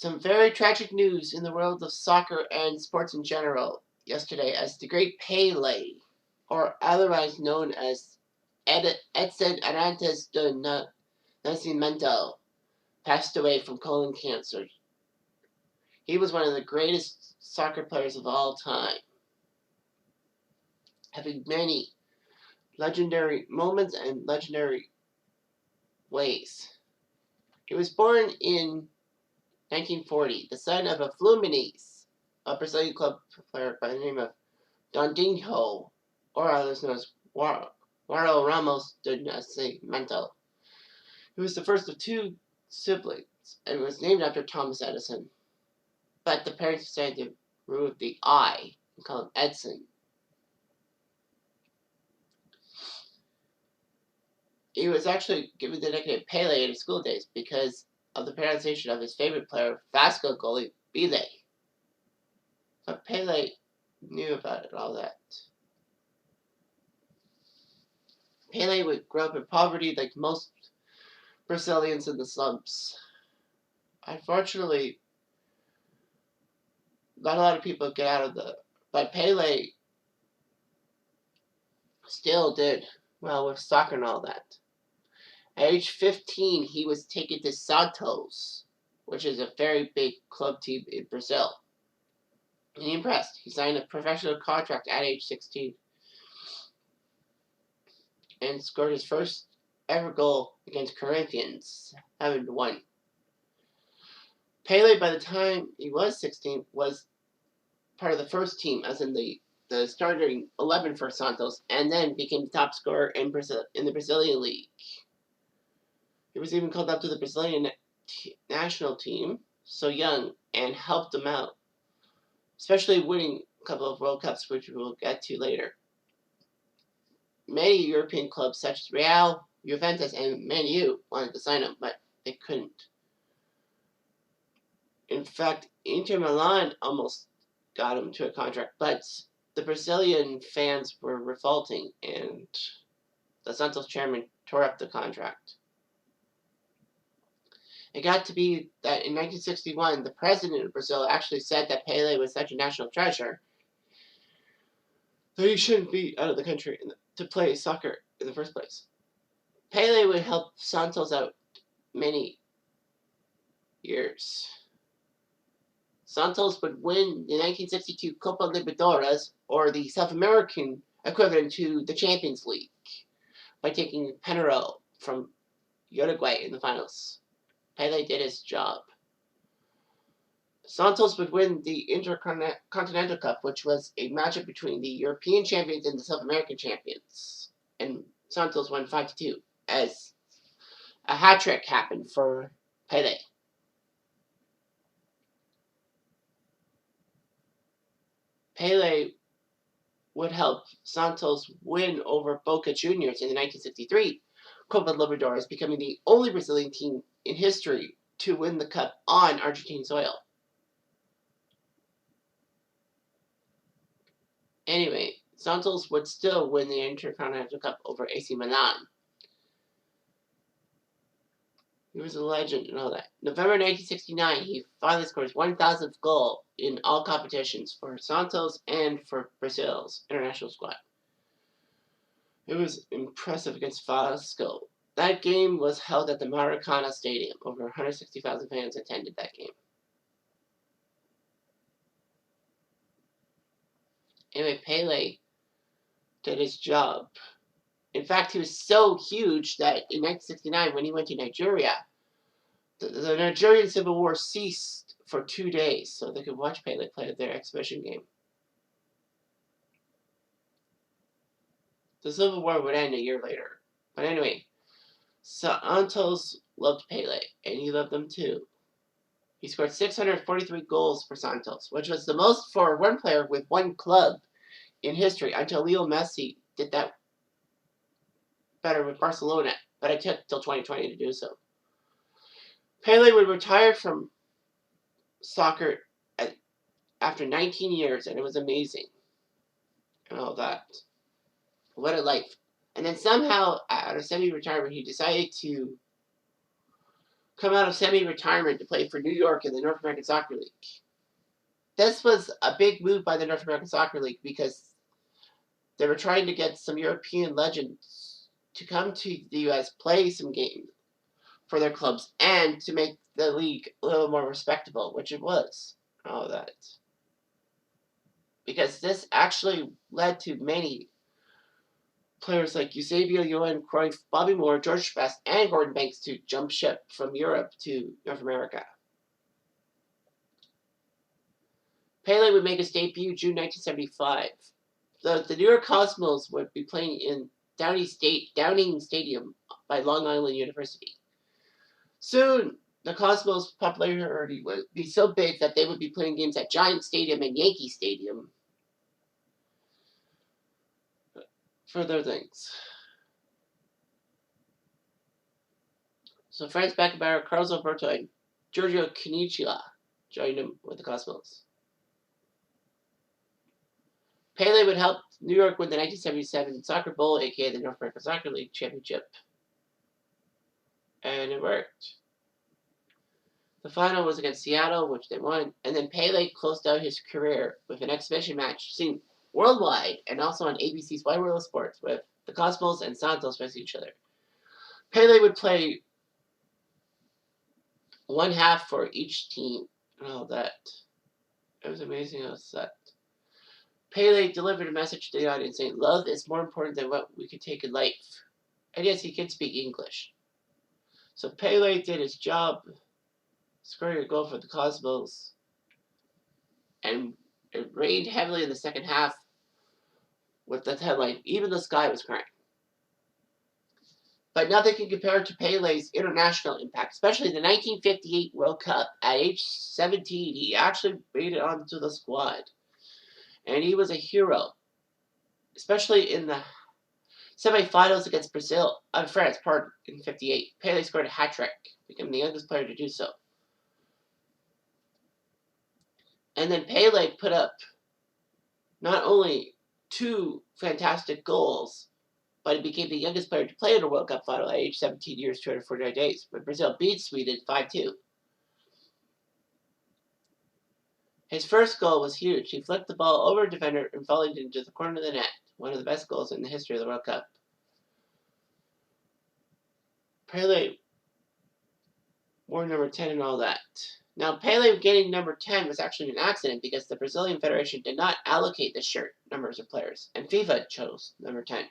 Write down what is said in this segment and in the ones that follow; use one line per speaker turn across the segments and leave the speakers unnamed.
Some very tragic news in the world of soccer and sports in general yesterday as the great Pele, or otherwise known as Edson Arantes do Nascimento, passed away from colon cancer. He was one of the greatest soccer players of all time, having many legendary moments and legendary ways. He was born in 1940, the son of a Fluminense, a Brazilian club player by the name of Dondinho, or others known as Waro Ramos de Nascimento. He was the first of two siblings and was named after Thomas Edison. But the parents decided to remove the I and call him Edson. He was actually given the nickname Pele in his school days because of the pronunciation of his favorite player, Vasco goalie Pele. But Pele knew about it, all that. Pele would grow up in poverty like most Brazilians in the slums. Unfortunately, not a lot of people get out of but Pele still did well with soccer and all that. At age 15, he was taken to Santos, which is a very big club team in Brazil. And he impressed. He signed a professional contract at age 16 and scored his first ever goal against Corinthians, having won. Pele, by the time he was 16, was part of the first team, as in the starting 11 for Santos, and then became the top scorer in the Brazilian league. He was even called up to the Brazilian national team, so young, and helped them out, especially winning a couple of World Cups, which we'll get to later. Many European clubs, such as Real, Juventus, and Man U, wanted to sign him, but they couldn't. In fact, Inter Milan almost got him to a contract, but the Brazilian fans were revolting, and the Santos chairman tore up the contract. It got to be that in 1961, the president of Brazil actually said that Pele was such a national treasure that he shouldn't be out of the country to play soccer in the first place. Pele would help Santos out many years. Santos would win the 1962 Copa Libertadores, or the South American equivalent to the Champions League, by taking Penarol from Uruguay in the finals. Pele did his job. Santos would win the Intercontinental Cup, which was a matchup between the European champions and the South American champions. And Santos won 5-2, as a hat trick happened for Pele. Pele would help Santos win over Boca Juniors in the 1963 Copa Libertadores, becoming the only Brazilian team in history to win the cup on Argentine soil. Anyway, Santos would still win the Intercontinental Cup over AC Milan. He was a legend and all that. November 1969, he finally scored his 1,000th goal in all competitions for Santos and for Brazil's international squad. It was impressive against Vasco. That game was held at the Maracana Stadium. Over 160,000 fans attended that game. Anyway, Pele did his job. In fact, he was so huge that in 1969, when he went to Nigeria, the Nigerian Civil War ceased for 2 days so they could watch Pele play their exhibition game. The Civil War would end a year later. But anyway, Santos loved Pele, and he loved them too. He scored 643 goals for Santos, which was the most for one player with one club in history until Leo Messi did that better with Barcelona, but it took till 2020 to do so. Pele would retire from soccer after 19 years, and it was amazing. And all that. What a life. And then somehow, out of semi-retirement, he decided to come out of semi-retirement to play for New York in the North American Soccer League. This was a big move by the North American Soccer League because they were trying to get some European legends to come to the U.S., play some games for their clubs, and to make the league a little more respectable, which it was. All that. Because this actually led to many players like Eusebio, Johan Cruyff, Bobby Moore, George Best, and Gordon Banks to jump ship from Europe to North America. Pele would make his debut June 1975. The New York Cosmos would be playing in Downing Stadium by Long Island University. Soon, the Cosmos' popularity would be so big that they would be playing games at Giant Stadium and Yankee Stadium for their things. So Franz Beckenbauer, Carlos Alberto, and Giorgio Caniggia joined him with the Cosmos. Pele would help New York win the 1977 Soccer Bowl, aka the North American Soccer League Championship. And it worked. The final was against Seattle, which they won, and then Pele closed out his career with an exhibition match seen worldwide and also on ABC's Wide World of Sports with the Cosmos and Santos facing each other. Pele would play one half for each team and all that. It was amazing how set. Pele delivered a message to the audience saying, "Love is more important than what we could take in life." And yes, he could speak English. So Pele did his job, scoring a goal for the Cosmos, and it rained heavily in the second half with the headline, "Even the sky was crying." But nothing can compare to Pele's international impact, especially the 1958 World Cup. At age 17, he actually made it onto the squad. And he was a hero, especially in the semifinals against France, in 58. Pele scored a hat-trick, becoming the youngest player to do so. And then Pele put up not only 2 fantastic goals, but he became the youngest player to play in a World Cup final at age 17 years, 249 days, when Brazil beat Sweden 5-2. His first goal was huge. He flicked the ball over a defender and volleyed into the corner of the net. One of the best goals in the history of the World Cup. Pele wore number 10 and all that. Now, Pele getting number 10 was actually an accident because the Brazilian Federation did not allocate the shirt numbers of players, and FIFA chose number 10.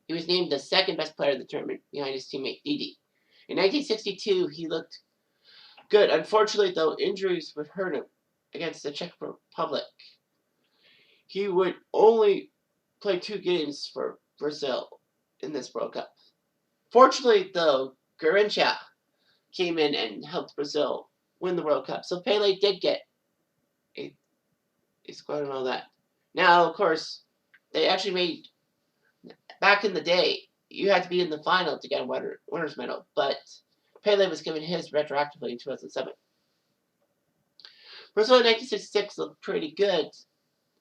He was named the second best player of the tournament behind his teammate Didi. In 1962, he looked good. Unfortunately, though, injuries would hurt him against the Czech Republic. He would only play 2 games for Brazil in this World Cup. Fortunately, though, Garrincha came in and helped Brazil win the World Cup. So Pele did get a squad and all that. Now, of course, they actually made, back in the day, you had to be in the final to get a winner's medal, but Pele was given his retroactively in 2007. Brazil in 1966 looked pretty good.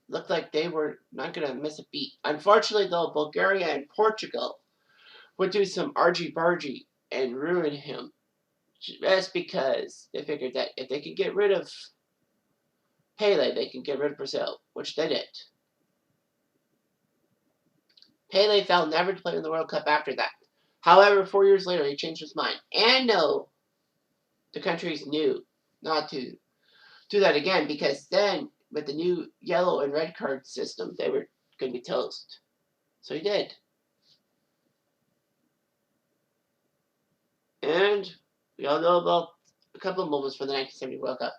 Looked like they were not going to miss a beat. Unfortunately, though, Bulgaria and Portugal would do some argy-bargy and ruin him. Just because they figured that if they could get rid of Pele, they can get rid of Brazil, which they did. Pele vowed never to play in the World Cup after that. However, 4 years later, he changed his mind. And no, the countries knew not to do that again, because then, with the new yellow and red card system, they were going to be toast. So he did. And we all know about a couple of moments for the 1970 World Cup.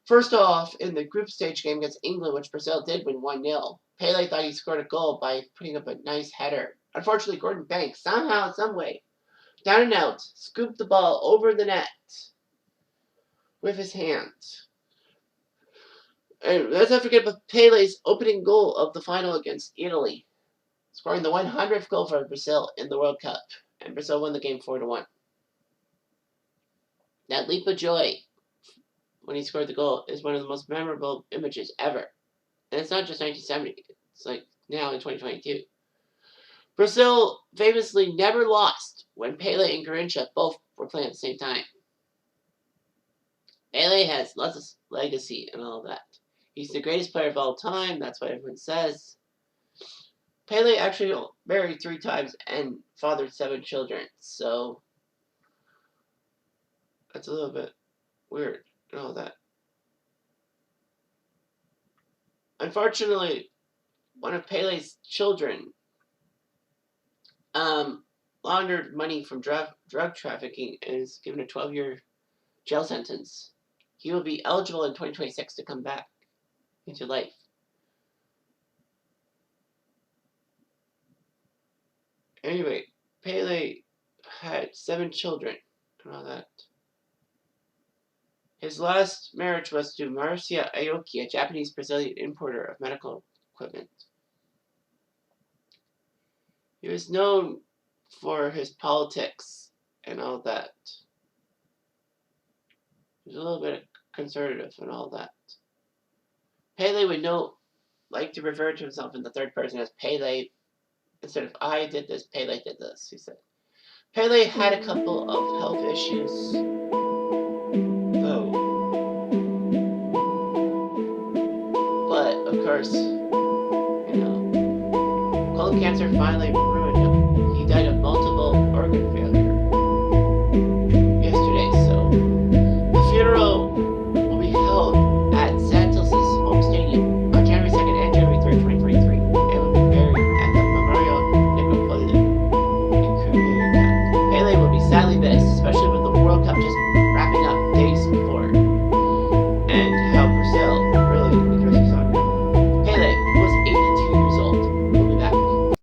First off, in the group stage game against England, which Brazil did win 1-0, Pele thought he scored a goal by putting up a nice header. Unfortunately, Gordon Banks, somehow, some way, down and out, scooped the ball over the net with his hands. And let's not forget about Pele's opening goal of the final against Italy, scoring the 100th goal for Brazil in the World Cup, and Brazil won the game 4-1. That leap of joy when he scored the goal is one of the most memorable images ever. And it's not just 1970, it's like now in 2022. Brazil famously never lost when Pele and Garrincha both were playing at the same time. Pele has lots of legacy and all that. He's the greatest player of all time. That's what everyone says. Pele actually married 3 times and fathered 7 children. So that's a little bit weird and all that. Unfortunately, one of Pele's children laundered money from drug trafficking and is given a 12-year jail sentence. He will be eligible in 2026 to come back into life. Anyway, Pele had 7 children and all that. His last marriage was to Marcia Aoki, a Japanese-Brazilian importer of medical equipment. He was known for his politics and all that. He was a little bit conservative and all that. Pele would like to refer to himself in the third person as Pele. Instead of I did this, Pele did this, he said. Pele had a couple of health issues, though. But, of course, colon cancer finally